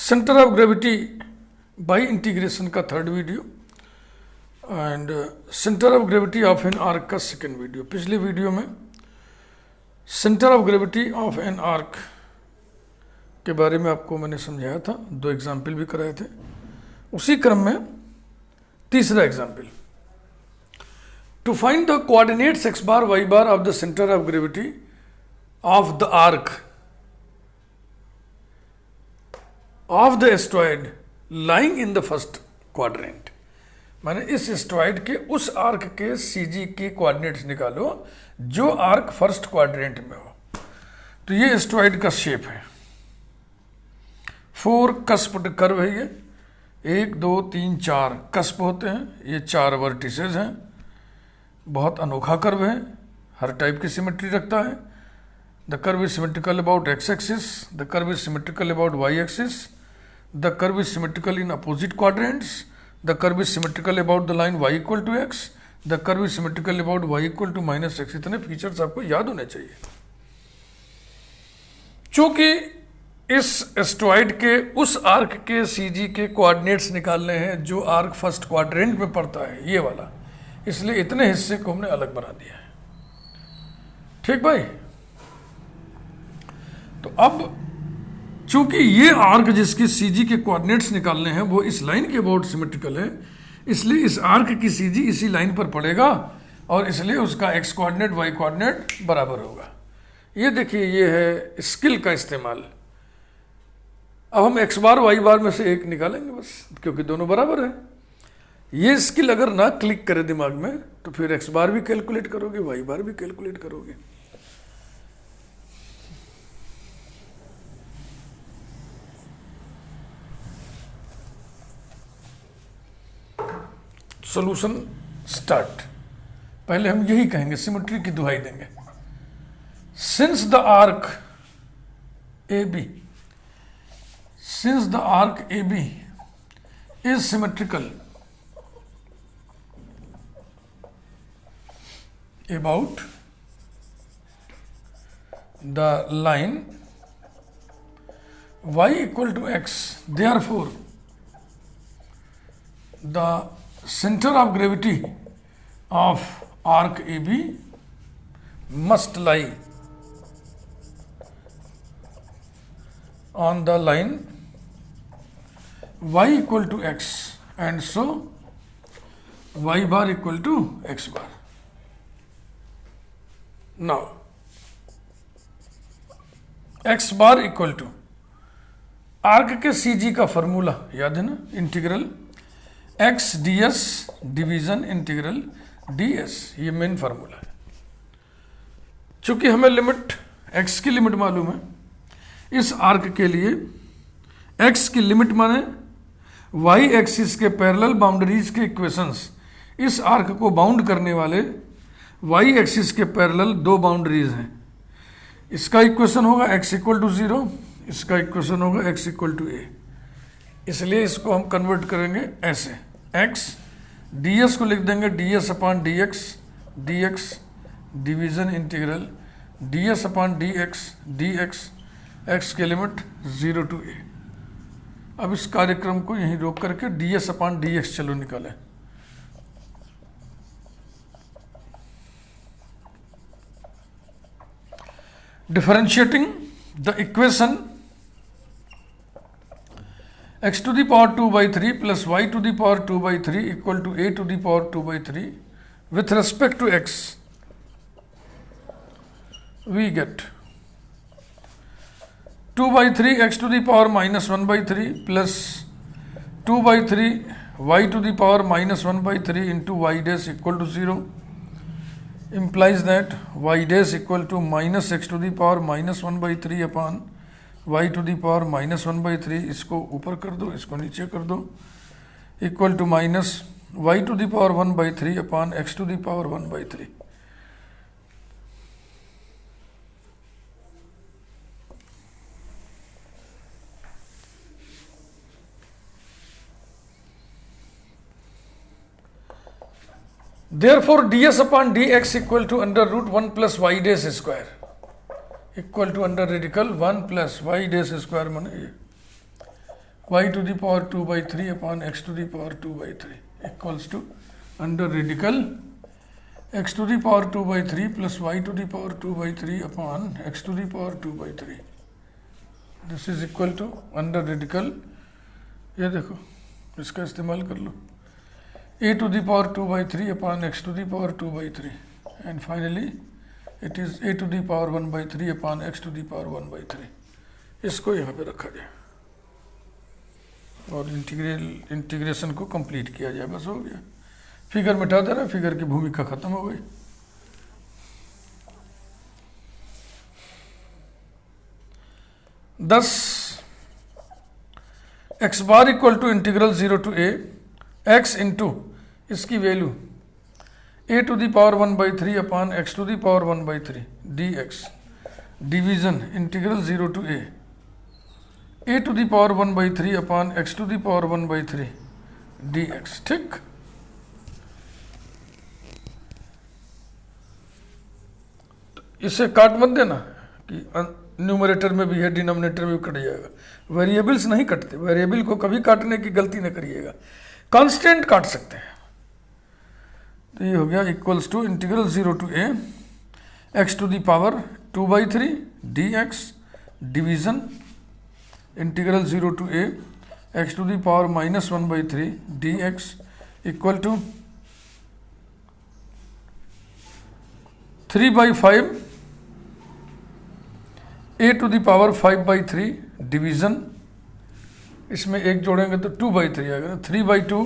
Centre of gravity by integration का third video and centre of gravity of an arc का second video. पिछले video में centre of gravity of an arc के बारे में आपको मैंने समझाया था, दो एग्जाम्पल भी कराए थे। उसी क्रम में तीसरा example, to find the coordinates x bar y bar of the centre of gravity of the arc of the astroid lying in the first quadrant. माने इस एस्ट्रॉयड के उस आर्क के CG के कोऑर्डिनेट्स निकालो जो आर्क फर्स्ट क्वाड्रेंट में हो। तो ये एस्ट्रॉयड का शेप है, 4 कस्प्ड कर्व है। ये 1 2 3 4 कस्प होते हैं, ये 4 वर्टिसेस हैं। बहुत अनोखा कर्व है, हर टाइप की सिमेट्री रखता है। The curve is symmetrical about x axis, the curve is symmetrical about y axis, the curve is symmetrical in opposite quadrants, the curve is symmetrical about the line y equal to x, the curve is symmetrical about y equal to minus x। इतने features आपको याद होने चाहिए। चूंकि इस asteroid के उस arc के CG के कोऑर्डिनेट्स निकालने हैं जो आर्क फर्स्ट क्वाड्रेंट में पड़ता है, ये वाला, इसलिए इतने हिस्से को हमने अलग बना दिया है। ठीक भाई। तो अब चूंकि ये आर्क जिसके CG के कोऑर्डिनेट्स निकालने हैं वो इस लाइन के अबाउट सिमेट्रिकल है, इसलिए इस आर्क की CG इसी लाइन पर पड़ेगा और इसलिए उसका x कोऑर्डिनेट y कोऑर्डिनेट बराबर होगा। ये देखिए, ये है स्किल का इस्तेमाल। अब हम x बार y बार में से एक निकालेंगे बस, क्योंकि दोनों बराबर है। ये स्किल अगर ना क्लिक करे दिमाग में तो फिर x बार भी कैलकुलेट करोगे, y बार भी कैलकुलेट करोगे। Solution start. पहले हम यही कहेंगे, सिमेट्री की दुहाई देंगे। Since the arc AB, since the arc AB is symmetrical about the line y equal to x, therefore the center of gravity of arc AB must lie on the line y equal to x, and so y bar equal to x bar. Now x bar equal to arc के CG का formula याद है ना, integral x ds division integral ds, ये main formula है। चूंकि हमें limit x की लिमिट मालूम है, इस आर्क के लिए x की लिमिट माने y एक्सिस के पैरेलल बाउंड्रीज के इक्वेशंस, इस आर्क को बाउंड करने वाले y एक्सिस के पैरेलल दो बाउंड्रीज हैं। इसका इक्वेशन होगा x इक्वल टू 0, इसका इक्वेशन होगा x इक्वल टू a। इसलिए इसको हम कन्वर्ट करेंगे ऐसे, x ds को लिख देंगे ds upon dx, dx division integral ds upon dx, dx x के लिमिट 0 टू a। अब इस कार्यक्रम को यहीं रोक करके ds अपॉन dx चलो निकालें। Differentiating the equation x to the power 2 by 3 plus y to the power 2 by 3 equal to a to the power 2 by 3 with respect to x, we get 2 by 3 x to the power minus 1 by 3 plus 2 by 3 y to the power minus 1 by 3 into y dash equal to 0 implies that y dash equal to minus x to the power minus 1 by 3 upon y to the power minus 1 by 3, इसको ऊपर कर दो, इसको नीचे कर दो, equal to minus y to the power 1 by 3 upon x to the power 1 by 3। Therefore ds upon dx equal to under root 1 plus y dash square equal to under radical 1 plus y dash square माने ये y to the power 2/3 upon x to the power 2/3 equals to under radical x to the power 2/3 plus y to the power 2/3 upon x to the power 2/3. This is equal to under radical, ये देखो इसका इस्तेमाल कर लो, a to the power 2/3 upon x to the power 2/3 and finally it is a to the power 1/3 upon x to the power 1/3. इसको यहाँ पे रखा जाए और इंटीग्रेशन को कंप्लीट किया जाए, बस हो गया। फिगर मिटा दे रहा, फिगर की भूमिका खत्म हो गई। Thus X bar equal to integral 0 to a x into इसकी value a to the power 1/3 upon x to the power 1/3 dx division integral 0 to a to the power 1/3 upon x to the power 1/3 dx। ठीक, इसे काट मत देना कि numerator में भी है डिनोमिनेटर में भी कट जाएगा। वेरिएबल्स नहीं कटते, वेरिएबल को कभी काटने की गलती न करिएगा, कांस्टेंट काट सकते हैं। तो ये हो गया equals to integral 0 to a x to the power 2/3 dx division integral 0 to a x to the power -1/3 dx equal to 3/5 a to the power 5/3 division, इसमें एक जोड़ेंगे तो 2/3 आएगा, 3/2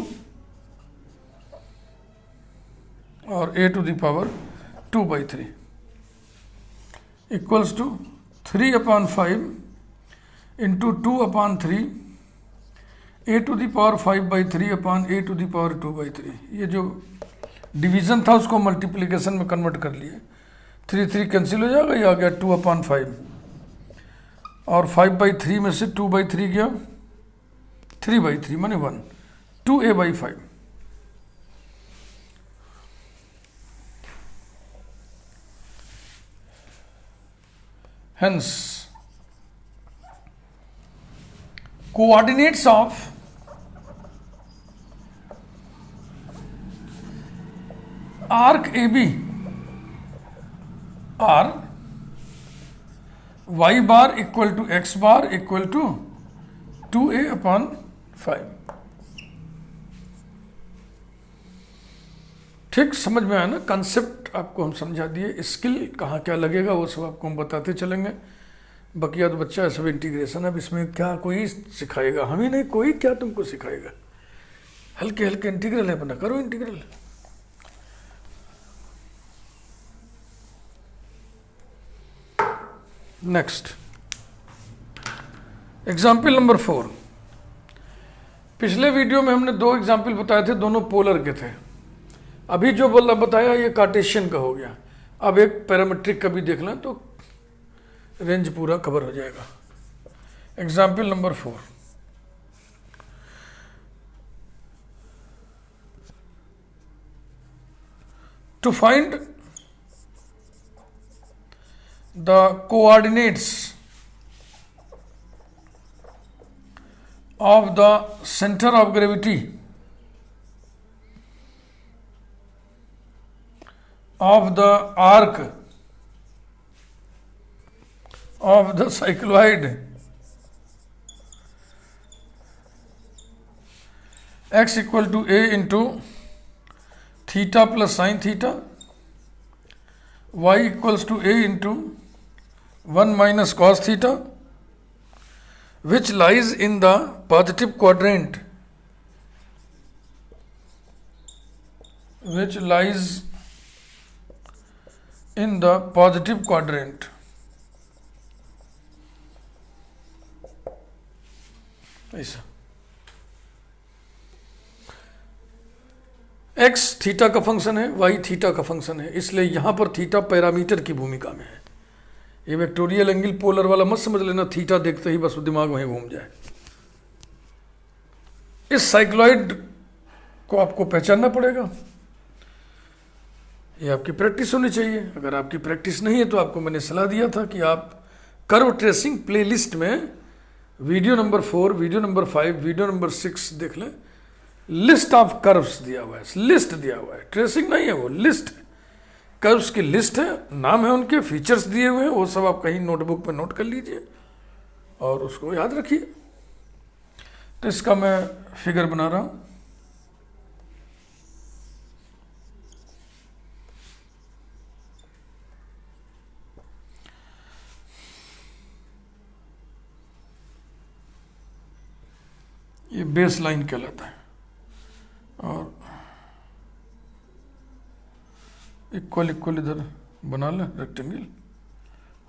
और a to the power 2/3 equals to 3/5 into 2/3 a to the power 5/3 upon a to the power 2/3। ये जो division था उसको मल्टीप्लिकेशन में कन्वर्ट कर लिए, 3 कैंसिल हो जाएगा, ये आ गया 2/5 और 5/3 में से 2/3 गया 3/3 माने 1, 2a/5। Hence, coordinates of arc AB are y bar equal to x bar equal to 2a upon 5। ठीक, समझ में आया ना? कंसेप्ट आपको हम समझा दिए, स्किल कहाँ क्या लगेगा वो सब आपको हम बताते चलेंगे। बकिया तो बच्चा सब इंटीग्रेशन, अब इसमें क्या कोई सिखाएगा? हम ही नहीं, कोई क्या तुमको सिखाएगा? हल्के हल्के इंटीग्रल है, बना करो इंटीग्रल। Next example number 4। पिछले वीडियो में हमने 2 एग्जाम्पल बताए थे, दोनों पोलर के थे। अभी जो बताया ये कार्टेशियन का हो गया। अब एक पैरामीट्रिक का भी देख लें तो रेंज पूरा कवर हो जाएगा। Example number 4। To find the coordinates of the center of gravity of the arc of the cycloid x equal to a into theta plus sin theta, y equals to a into 1 minus cos theta, which lies in the positive quadrant, which lies in the positive quadrant। ऐसा x theta का function है, y theta का function है, इसलिए यहां पर theta parameter की भूमिका में है। ये वेक्टोरियल एंगल पोलर वाला मत समझ लेना, थीटा देखते ही बस दिमाग वहीं घूम जाए। इस साइक्लॉइड को आपको पहचानना पड़ेगा, ये आपकी प्रैक्टिस होनी चाहिए। अगर आपकी प्रैक्टिस नहीं है तो आपको मैंने सलाह दिया था कि आप कर्व ट्रेसिंग प्लेलिस्ट में video number 4, video number 5, video number 6 देख लें। लिस्ट ऑफ कर्व्स दिया हुआ है, लिस्ट दिया हुआ है, ट्रेसिंग नहीं है, वो लिस्ट है, कर्व्स की लिस्ट है, नाम है उनके, फीचर्स दिए हुए हैं, वो सब आप कहीं नोटबुक पे नोट कर लीजिए और उसको याद रखिए। तो इसका मैं फिगर बना रहा हूं। ये बेस लाइन कहलाता है और इक्वल इक्वल इधर बना लें रेक्टेंगल।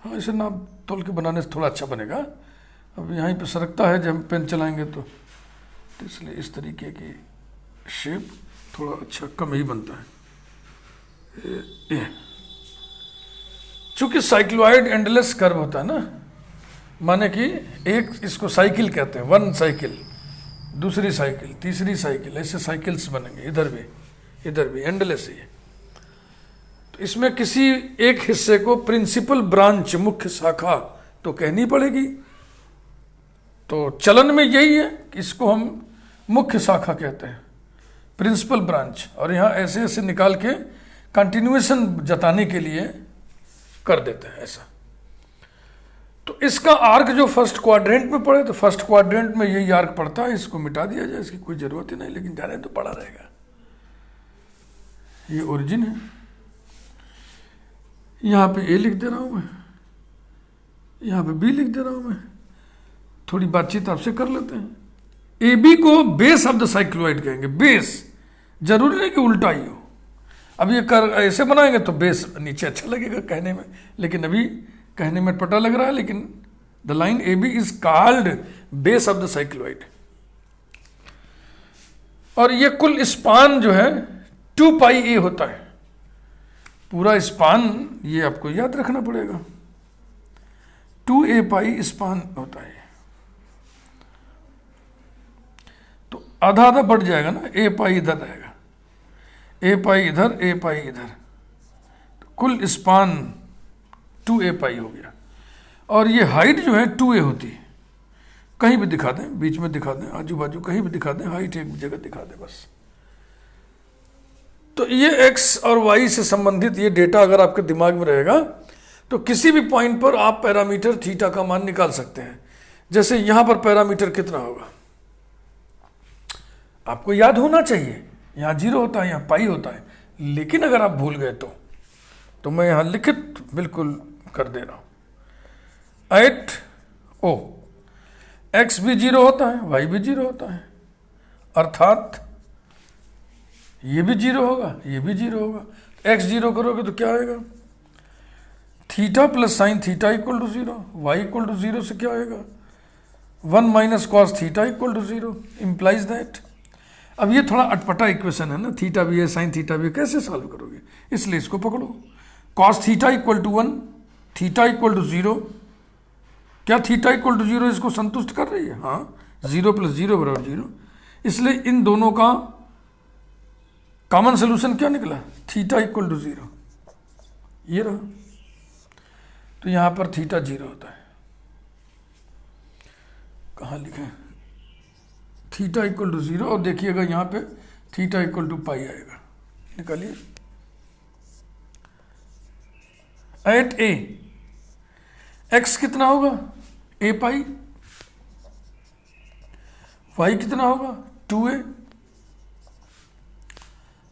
हाँ, इसे नाप तोल के बनाने से थोड़ा अच्छा बनेगा। अब यहीं पे सरकता है जब हम पेन चलाएंगे तो इसलिए इस तरीके की शेप थोड़ा अच्छा कम ही बनता है। ये चूंकि साइक्लोइड एंडलेस कर्व होता है ना, माने कि एक इसको साइकिल कहते हैं, वन साइकिल, दूसरी साइकिल, तीसरी साइकिल, ऐसे साइकिल्स बनेंगे, इधर भी एंडलेस ही है। तो इसमें किसी एक हिस्से को प्रिंसिपल ब्रांच, मुख्य शाखा तो कहनी पड़ेगी। तो चलन में यही है कि इसको हम मुख्य शाखा कहते हैं, प्रिंसिपल ब्रांच, और यहाँ ऐसे ऐसे निकाल के कंटिन्यूएशन जताने के लिए कर देते हैं ऐसा। तो इसका आर्क जो फर्स्ट क्वाड्रेंट में पड़े, तो फर्स्ट क्वाड्रेंट में यही आर्क पड़ता है, इसको मिटा दिया जाए, इसकी कोई जरूरत ही नहीं, लेकिन जाने तो पड़ा रहेगा। ये ओरिजिन है, यहाँ पे ए लिख दे रहा हूँ मैं, यहाँ पे बी लिख दे रहा हूँ मैं। थोड़ी बातचीत आपसे कर लेते हैं। ए बी को बेस ऑफ द साइक्लोइड कहेंगे, बेस, जरूरी नहीं कि उल्टा ही हो। अब ये कर ऐसे बनाएंगे तो बेस नीचे अच्छा लगेगा कहने में, लेकिन अभी कहने में पता लग रहा है, लेकिन the line A B is called base of the cycloid. और ये कुल स्पान जो है 2 पाई ए होता है, पूरा स्पान, ये आपको याद रखना पड़ेगा, 2a पाई स्पान होता है। तो आधा आधा बढ़ जाएगा ना, ए पाई इधर रहेगा, ए पाई इधर, ए पाई इधर, तो कुल स्पान 2a पाई हो गया। और ये हाइट जो है 2a होती है, कहीं भी दिखा दें, बीच में दिखा दें, आजू बाजू कहीं भी दिखा दें, हाइट एक जगह दिखा दें बस। तो ये x और y से संबंधित ये डेटा अगर आपके दिमाग में रहेगा तो किसी भी पॉइंट पर आप पैरामीटर थीटा का मान निकाल सकते हैं। जैसे यहां पर पैरामीटर कितना होगा आपको याद होना चाहिए, यहाँ 0 होता है, यहाँ पाई होता है, लेकिन अगर आप भूल गए तो मैं यहाँ लिखित बिल्कुल कर दे रहा हूं। एट ओ x भी 0 होता है, y भी 0 होता है, अर्थात ये भी 0 होगा, ये भी 0 होगा। x 0 करोगे तो क्या आएगा, theta plus sine theta equal to 0, y equal to 0 से क्या आएगा, 1 minus cos theta equal to 0, implies that. अब ये थोड़ा अटपटा इक्वेशन है ना, थीटा भी है साइन थीटा भी है, कैसे सॉल्व करोगे, इसलिए इसको पकड़ो। Cos theta equal to 1, theta equal to 0, क्या थीटा इक्वल टू 0 इसको संतुष्ट कर रही है, हाँ, 0 प्लस 0 बराबर 0, इसलिए इन दोनों का कॉमन सोल्यूशन क्या निकला, थीटा इक्वल टू 0, ये रहा। तो यहां पर थीटा 0 होता है, कहाँ लिखे, थीटा इक्वल टू 0, और देखिएगा यहां पे थीटा इक्वल टू पाई आएगा, निकालिए। एट ए एक्स कितना होगा, ए पाई, वाई कितना होगा 2a,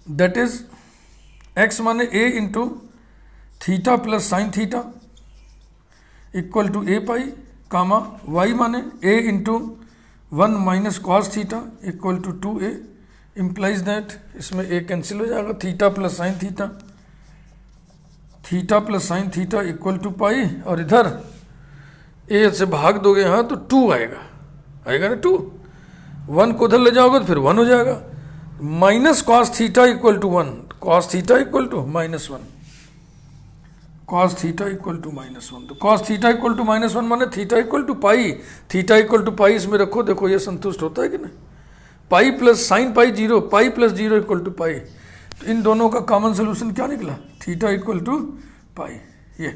दैट इज x माने a into theta plus sine theta equal to A pi, comma y माने a into 1 minus cos theta equal to 2a, implies that, इसमें a cancel हो जाएगा, theta plus sine theta, theta plus sine theta equal to pi, और इधर a से भाग दोगे यहाँ तो 2 आएगा, आएगा ना 2, 1 को उधर ले जाओगे तो फिर 1 हो जाएगा, minus cos theta equal to 1, cos theta equal to -1, cos theta equal to -1, तो कॉस थीटा इक्वल टू -1 माने theta equal to pi, theta equal to pi इसमें रखो, देखो ये संतुष्ट होता है कि नहीं, pi plus sine pi 0, pi plus 0 equal to pi, तो इन दोनों का कॉमन सोल्यूशन क्या निकला, थीटा इक्वल टू पाई। ये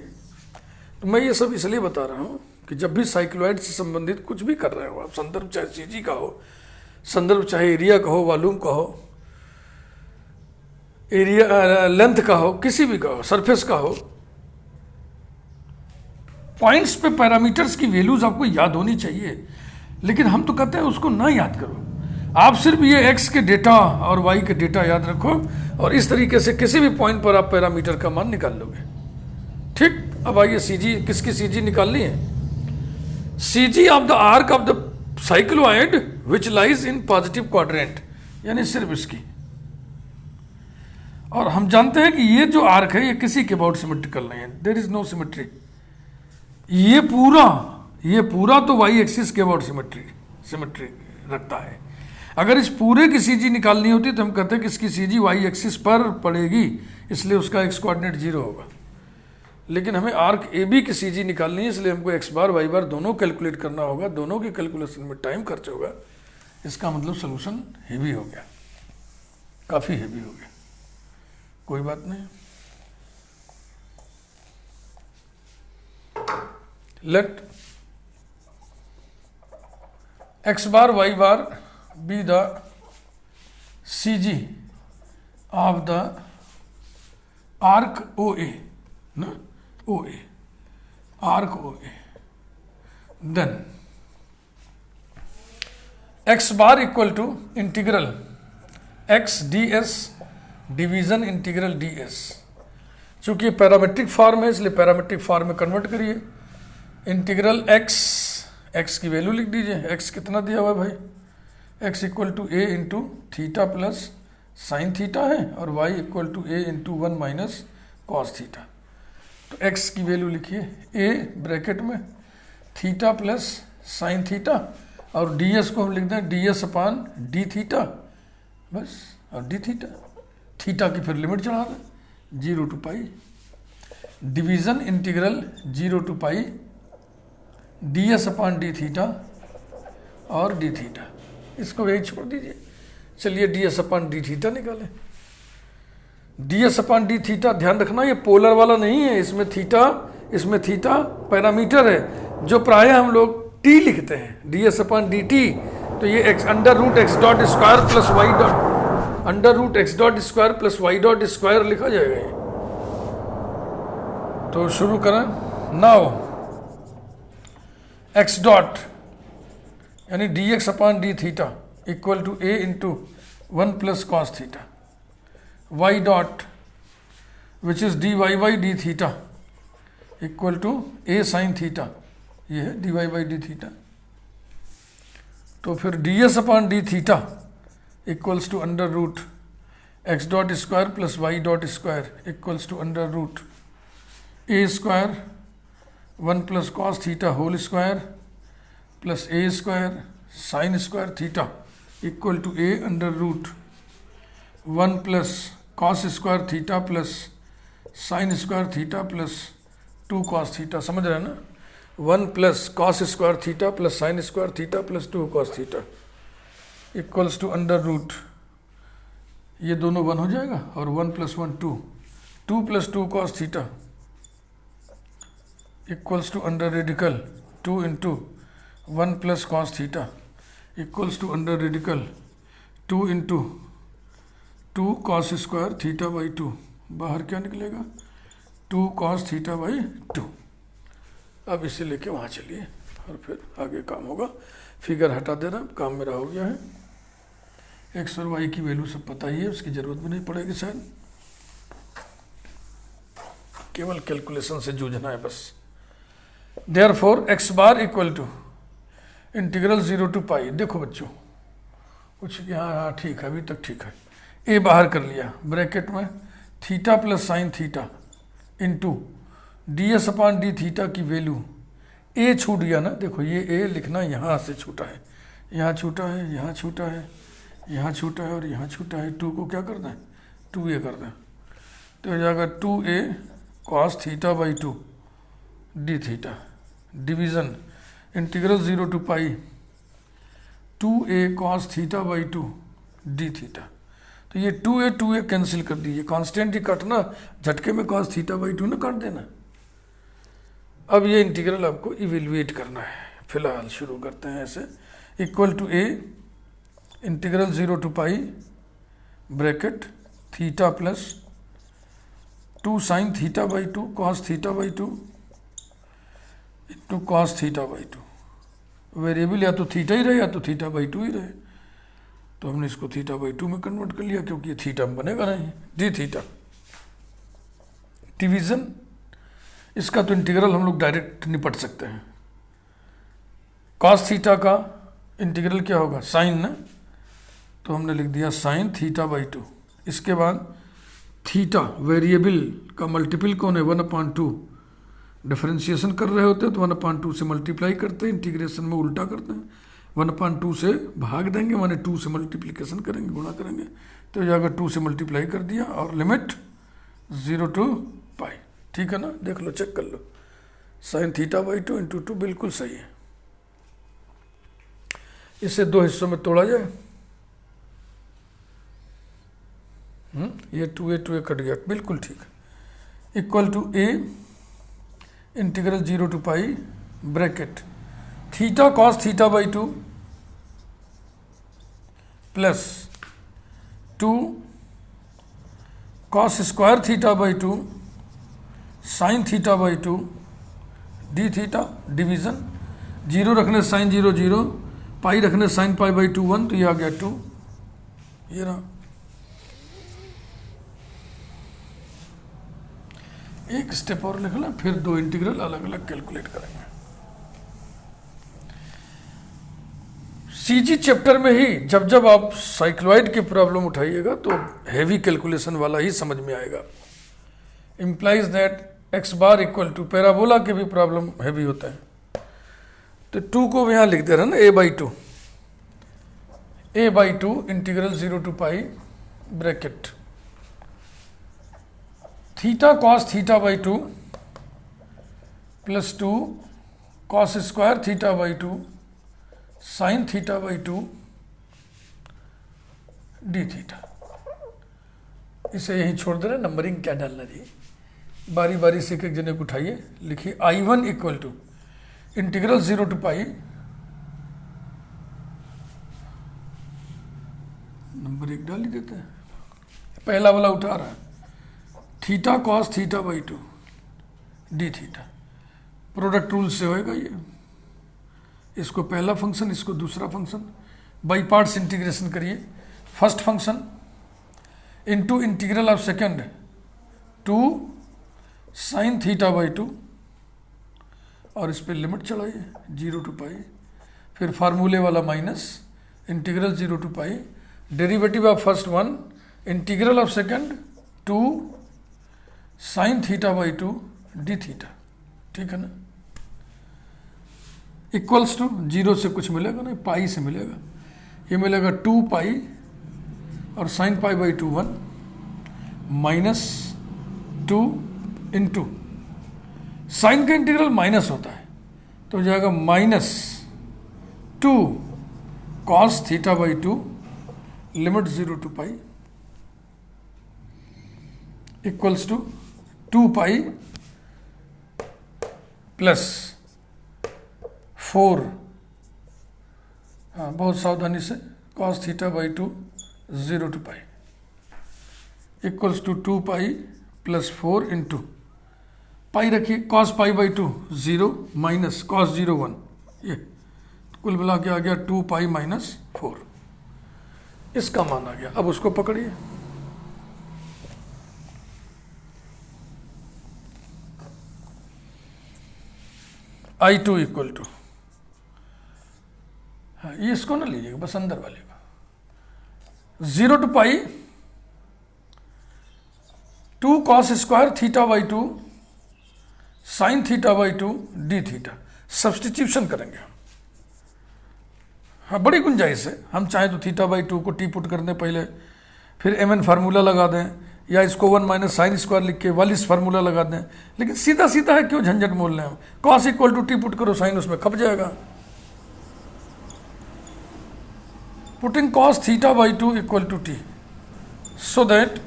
तो मैं ये सब इसलिए बता रहा हूँ कि जब भी साइक्लोइड से संबंधित कुछ भी कर रहे हो आप, संदर्भ चाहे सीजी का हो, संदर्भ चाहे एरिया का हो, वॉल्यूम का हो, एरिया लेंथ का हो, किसी भी का हो, सरफेस का हो, पॉइंट्स पे पैरामीटर्स की वैल्यूज आपको याद होनी चाहिए। लेकिन हम तो कहते हैं उसको ना याद करो, आप सिर्फ ये एक्स के डेटा और वाई के डेटा याद रखो और इस तरीके से किसी भी पॉइंट पर आप पैरामीटर का मान निकाल लोगे। ठीक, अब आइए सीजी, किसकी सीजी निकालनी है? CG of the arc of the cycloid which lies in positive quadrant, यानी सिर्फ इसकी। और हम जानते हैं कि ये जो आर्क है ये किसी के अबाउट सिमेट्रिकल नहीं है, देयर इज नो सिमेट्री। ये पूरा तो वाई एक्सिस के अबाउट सिमेट्री रखता है। अगर इस पूरे की सीजी निकालनी होती तो हम कहते हैं कि इसकी सीजी वाई एक्सिस पर पड़ेगी, इसलिए उसका एक्स कोऑर्डिनेट 0 होगा। लेकिन हमें आर्क ए बी की सीजी निकालनी है, इसलिए हमको एक्स बार वाई बार दोनों कैलकुलेट करना होगा, दोनों की कैलकुलेशन में टाइम खर्च होगा। इसका मतलब सोल्यूशन हेवी हो गया, काफ़ी हेवी हो गया। कोई बात नहीं, let X bar Y bar B the CG of the arc O A, ना O A, arc O A, then X bar equal to integral X D S division integral D S. चूंकि ये parametric form है इसलिए parametric form में convert करिए। Integral X की value लिख दीजिए, एक्स कितना दिया हुआ है भाई, X equal to A into theta plus sine theta है और Y equal to A into 1 minus cos theta. तो एक्स की वैल्यू लिखिए ए ब्रैकेट में थीटा प्लस साइन थीटा और डी एस को हम लिख दें d S upon D theta बस, और डी थीटा, थीटा की फिर लिमिट चढ़ा दें 0 to pi, division integral 0 to pi D S upon D theta और डी थीटा, इसको यही छोड़ दीजिए। चलिए D S upon D theta निकालें। D S upon D theta, ध्यान रखना ये पोलर वाला नहीं है, इसमें थीटा पैरामीटर है जो प्रायः हम लोग टी लिखते हैं, d S upon d t. तो ये x under root x dot square plus y dot, under root x dot square plus y dot square लिखा जाएगा ये। तो शुरू करें। नाउ एक्स डॉट यानी d x upon D theta equal to A into 1 plus cos theta, y dot which is d y by D theta equal to a sine theta, ये है d y by D theta. तो फिर d S upon D theta equals to under root x dot square plus y dot square equals to under root a square 1 plus cos theta whole square plus a square sine square theta equal to a under root 1 plus cos square theta plus sine square theta plus 2 cos theta. समझ रहे हैं ना, 1 plus cos square theta plus sine square theta plus 2 cos theta equals to under root, ये दोनों 1 हो जाएगा और 1 plus 1 2 plus 2 cos theta equals to under radical 2 into 1 plus cos theta equals to under radical 2 into 2 cos square theta by 2। बाहर क्या निकलेगा 2 cos theta by 2। अब इसे लेके वहाँ चलिए और फिर आगे काम होगा। फिगर हटा देना, काम मेरा हो गया है। एक्स और वाई की वैल्यू सब पता ही है, उसकी ज़रूरत भी नहीं पड़ेगी शायद, केवल कैलकुलेशन से जूझना है बस। Therefore X bar equal to integral 0 to pi. देखो बच्चों कुछ हाँ ठीक है, अभी तक ठीक है। ए बाहर कर लिया ब्रैकेट में theta plus sine theta into D S upon D theta की वैल्यू, ए छूट गया ना, देखो ये ए लिखना यहाँ से छूटा है, यहाँ छूटा है, यहाँ छूटा है, यहाँ छूटा है और यहाँ छूटा है। 2 को क्या कर दें 2a कर दें, तो हो जाएगा 2a cos theta by 2 d theta division integral 0 to pi 2a cos theta by 2 d theta. तो ये 2a कैंसिल कर दीजिए, कांस्टेंट ही काटना, झटके में कॉस थीटा बाई 2 ना काट देना। अब ये इंटीग्रल आपको इवेल्युएट करना है। फिलहाल शुरू करते हैं ऐसे। Equal to a integral 0 to pi bracket theta plus 2 sine theta by 2 cos theta by 2 into cos theta by 2। Variable या तो थीटा ही रहे या तो थीटा बाई 2 ही रहे, तो हमने इसको थीटा बाई 2 में कन्वर्ट कर लिया क्योंकि ये थीटा में बनेगा नहीं, डी थीटा। डिवीज़न, इसका तो इंटीग्रल हम लोग डायरेक्ट निपट सकते हैं। कॉस थीटा का इंटीग्रल क्या होगा, साइन ना, तो हमने लिख दिया साइन थीटा बाई 2। इसके बाद थीटा वेरिएबल का मल्टीपल कौन है, 1/2। डिफरेंशिएशन कर रहे होते हैं तो 1/2 से मल्टीप्लाई करते हैं, इंटीग्रेशन में उल्टा करते हैं, 1/2 से भाग देंगे माने 2 से मल्टीप्लिकेशन करेंगे, गुणा करेंगे, तो ये अगर 2 से मल्टीप्लाई कर दिया और लिमिट 0 to पाई। ठीक है ना, देख लो, चेक कर लो। साइन थीटा बाई 2 इंटू 2 बिल्कुल सही है। इसे दो हिस्सों में तोड़ा जाए, ये 2a कट गया, बिल्कुल ठीक है। Equal to a integral 0 to pi bracket theta cos theta by 2 plus 2 cos square theta by 2 sine theta by 2 d theta. Division, 0 रखने साइन 0 0, पाई रखने साइन पाई बाई 2 1, तो ये आ गया 2। ये रहा, एक स्टेप और लिख लें, फिर दो इंटीग्रल अलग अलग कैलकुलेट करेंगे। सीजी चैप्टर में ही जब जब आप साइक्लॉइड की प्रॉब्लम उठाइएगा तो हैवी कैलकुलेशन वाला ही समझ में आएगा। Implies that x bar equal to, parabola के भी प्रॉब्लम हैवी होता है, तो 2 को यहाँ लिख दे रहे हैं ना, a by 2 integral 0 to pi bracket theta cos theta by 2 plus 2 cos square theta by 2 sine theta by 2 d theta. इसे यहीं छोड़ दे रहे, नंबरिंग क्या डालना जी, बारी बारी से एक एक जने को उठाइए, लिखिए I1 equal to integral 0 to pi, number 1 डाल ही देते हैं, पहला वाला उठा रहा है, theta cos theta by 2 d theta. Product rule से होएगा ये, इसको पहला फंक्शन इसको दूसरा फंक्शन, बाई पार्ट्स इंटीग्रेशन करिए। First function into integral of second 2 sine theta by 2, और इस पर लिमिट चढ़ाइए 0 to पाई, फिर फार्मूले वाला minus integral 0 to pi, derivative of first 1 integral of second 2 sine theta by 2 d theta. ठीक है ना, इक्वल्स टू 0 से कुछ मिलेगा नहीं, पाई से मिलेगा, ये मिलेगा 2 पाई और sine pi by 2 1 minus 2 into sine का इंटीग्रल माइनस होता है तो हो जाएगा minus 2 cos theta by 2 limit 0 to pi equals to 2 pi plus 4, हाँ बहुत सावधानी से, cos theta by 2 0 to pi equals to 2 pi plus 4 into pi रखिए, cos pi by 2 0 minus cos 0 1, ये कुल मिला के आ गया 2 पाई माइनस 4, इसका मान आ गया। अब उसको पकड़िए, I2 इक्वल टू, हाँ ये इसको ना लीजिएगा, बस अंदर वाले का, 0 to pi 2 cos square theta by 2 sine theta by 2 d theta. Substitution करेंगे हम, हाँ बड़ी गुंजाइश है, हम चाहें तो थीटा बाई 2 को टी पुट कर दें पहले, फिर mn फार्मूला लगा दें, या इसको 1 माइनस साइन स्क्वायर लिख के वालिस फार्मूला लगा दें, लेकिन सीधा सीधा है, क्यों झंझट मोल रहे हैं हम, cos equal to t put करो, साइन उसमें खप जाएगा। Putting cos theta by 2 equal to t, so that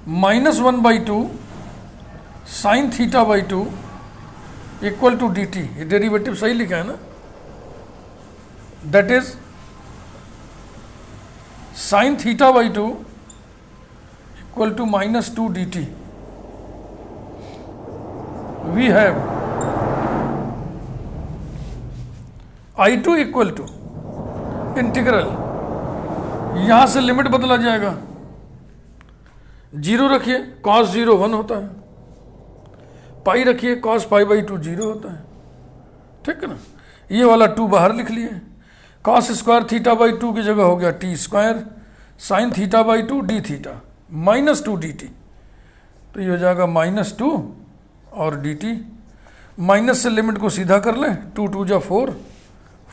-1/2 sine theta by 2 equal to d t, ये डेरिवेटिव सही लिखा है ना, that is sine theta by two equal to minus two d t. We have I two equal to integral, यहां से limit बदला जाएगा, zero रखिए कॉस जीरो 1 होता है, पाई रखिए कॉस पाई बाई 2 0 होता है, ठीक है ना. ये वाला 2 बाहर लिख लिए, कॉस स्क्वायर थीटा बाई 2 की जगह हो गया T square sine theta by 2 d theta minus 2 D t, तो ये हो जाएगा -2 और डी टी. माइनस से लिमिट को सीधा कर लें, 2 2 जा 4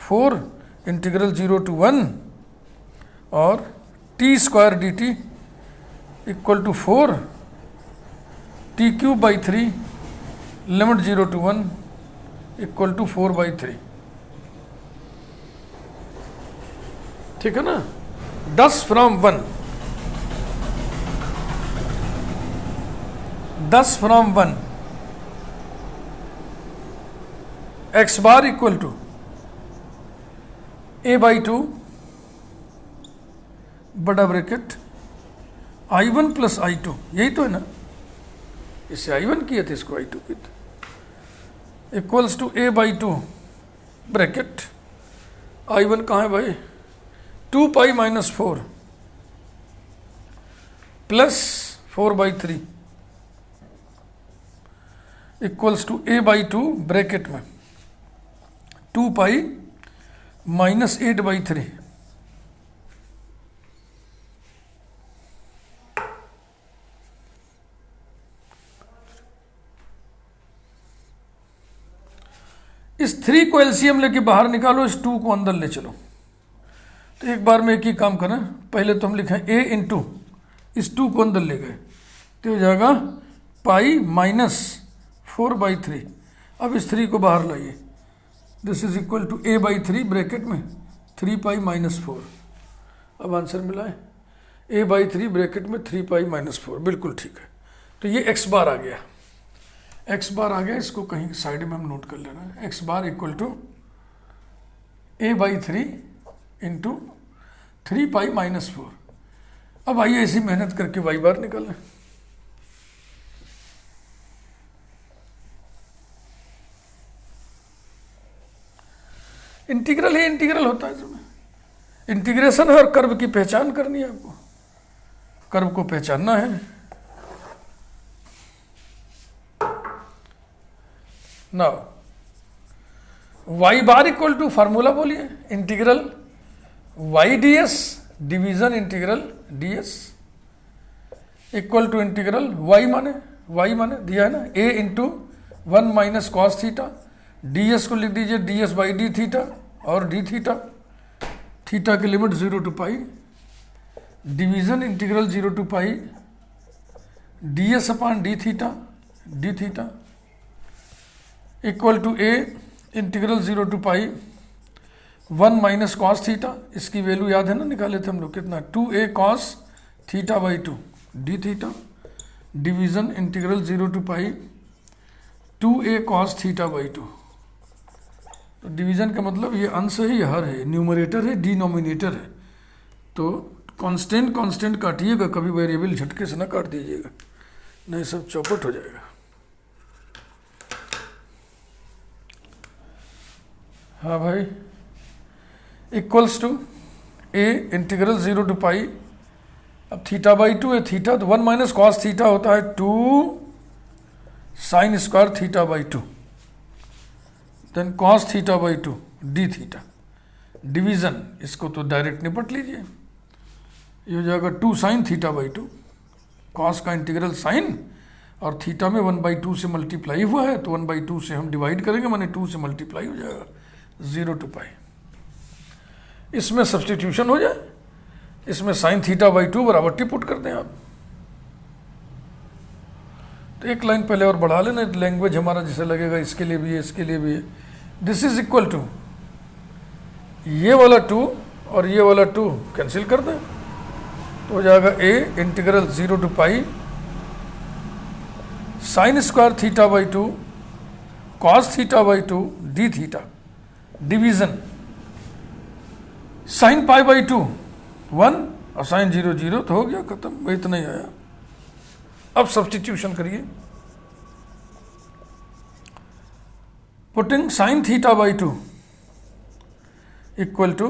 4 इंटीग्रल 0 to 1 और t square d t equal to 4 t cube by 3 limit 0 to 1 equal to 4/3. ठीक है ना. 10 from 1 10 from 1 x bar equal to a/2 बड़ा ब्रैकेट I1 प्लस I2, यही तो है ना, इससे I1 किए थे, इसको I2 किए थे, equals to a/2 bracket I1 कहाँ है भाई, 2 pi minus 4 plus 4/3 equals to a/2 bracket में 2 पाई माइनस 8/3. इस 3 को एलसीएम लेके बाहर निकालो, इस 2 को अंदर ले चलो. तो एक बार में एक ही काम करें, पहले तो हम लिखें a इंटू इस 2 को अंदर ले गए, तो हो जाएगा पाई माइनस 4/3. अब इस 3 को बाहर लाइए, this is equal to a/3 bracket में 3 पाई माइनस 4. अब आंसर मिला है a/3 ब्रैकेट में 3 पाई माइनस 4, बिल्कुल ठीक है. तो ये x बार आ गया, x बार आ गया, इसको कहीं साइड में हम नोट कर लेना है. x bar equal to a/3 into 3 pi minus 4. अब आइए ऐसी मेहनत करके y बार निकालें. इंटीग्रल ही इंटीग्रल होता है, इसमें इंटीग्रेशन है और कर्व की पहचान करनी है आपको, कर्व को पहचानना है. Now y bar equal to formula बोलिए, integral y ds division integral ds equal to integral y माने दिया है ना a into 1 minus cos theta, ds को लिख दीजिए ds बाई डी थीटा और डी थीटा, थीटा की limit 0 to pi, division integral 0 to pi ds upon D theta equal to a integral 0 to pi 1 minus cos theta, इसकी value याद है ना, निकाले थे हम लोग कितना, 2a cos theta by 2 d theta, division integral 0 to pi 2a cos theta by 2. तो डिवीजन का मतलब ये अंश है, ये हर है, न्यूमरेटर है, डिनोमिनेटर है. तो कांस्टेंट काटिएगा, कभी वेरिएबल झटके से ना काट दीजिएगा, नहीं सब चौपट हो जाएगा. हाँ भाई, equals to a integral 0 to pi, अब थीटा बाई 2 है, थीटा तो 1 माइनस कॉस थीटा होता है 2 sine square theta by 2, then cos theta by 2 d theta, division इसको तो डायरेक्ट निपट लीजिए, ये हो जाएगा 2 साइन थीटा बाई 2, कॉस का इंटीग्रल साइन और थीटा में 1/2 से मल्टीप्लाई हुआ है, तो 1/2 से हम डिवाइड करेंगे, माने 2 से मल्टीप्लाई हो जाएगा 0 to पाई. इसमें सब्सटीट्यूशन हो जाए, इसमें साइन थीटा बाई 2 बराबर टी पुट कर दें आप. तो एक लाइन पहले और बढ़ा लेना, लैंग्वेज हमारा जैसे लगेगा, इसके लिए भी है, इसके लिए भी है. दिस इज इक्वल टू ये वाला 2 और ये वाला 2 कैंसिल कर दें, तो हो जाएगा a integral 0 to pi sine square theta by 2 cos theta by 2 d theta division sign pi by 2 1 और साइन 0 0, तो हो गया खत्म, इतना ही आया। अब सब्सटीट्यूशन करिए, putting sine theta by 2 equal to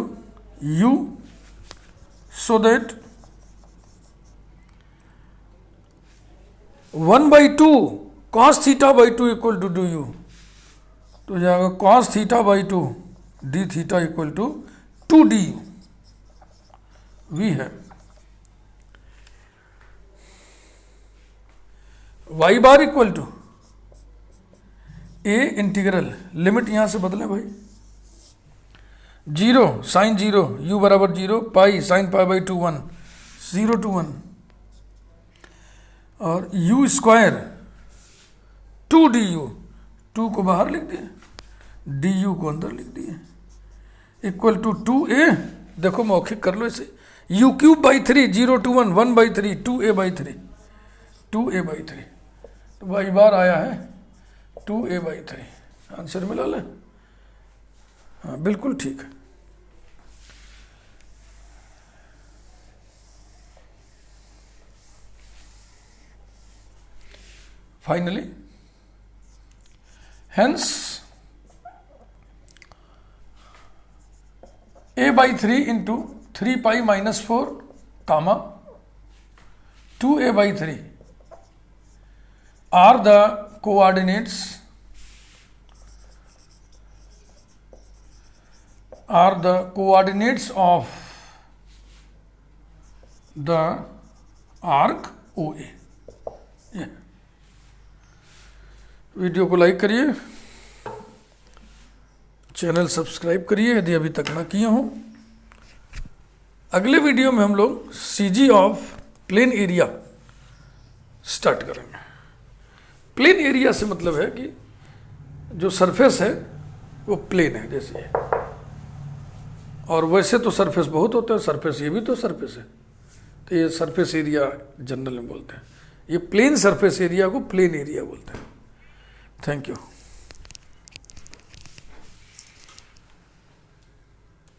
u, so that 1/2 cos theta by 2 equal to d u, तो जाएगा cos theta by 2 d theta equal to 2 d u. We have y bar equal to a integral, limit यहां से बदलें भाई, 0 sign 0 u बराबर 0 pi sine pi by 2 1 0 to 1 और u square 2 d you, 2 को बाहर लिख दिए, डी यू को अंदर लिख दिए, इक्वल टू 2a, देखो मौखिक कर लो इसे, u cube by 3 0 to 1 1/3 2a by 3 2a by 3, तो y बार आया है 2a बाई 3। आंसर मिला ले, हाँ बिल्कुल ठीक है। Finally hence a by 3 into 3 pi minus 4 comma 2a by 3 are the coordinates of the arc OA। ये वीडियो को लाइक करिए, चैनल सब्सक्राइब करिए यदि अभी तक ना किए हों। अगले वीडियो में हम लोग CG of plain area start करेंगे। प्लेन एरिया से मतलब है कि जो सरफेस है वो प्लेन है जैसे ये, और वैसे तो सरफेस बहुत होते हैं, सरफेस ये भी तो सरफेस है, तो ये सरफेस एरिया जनरल में बोलते हैं। ये प्लेन सरफेस एरिया को प्लेन एरिया बोलते हैं। Thank you.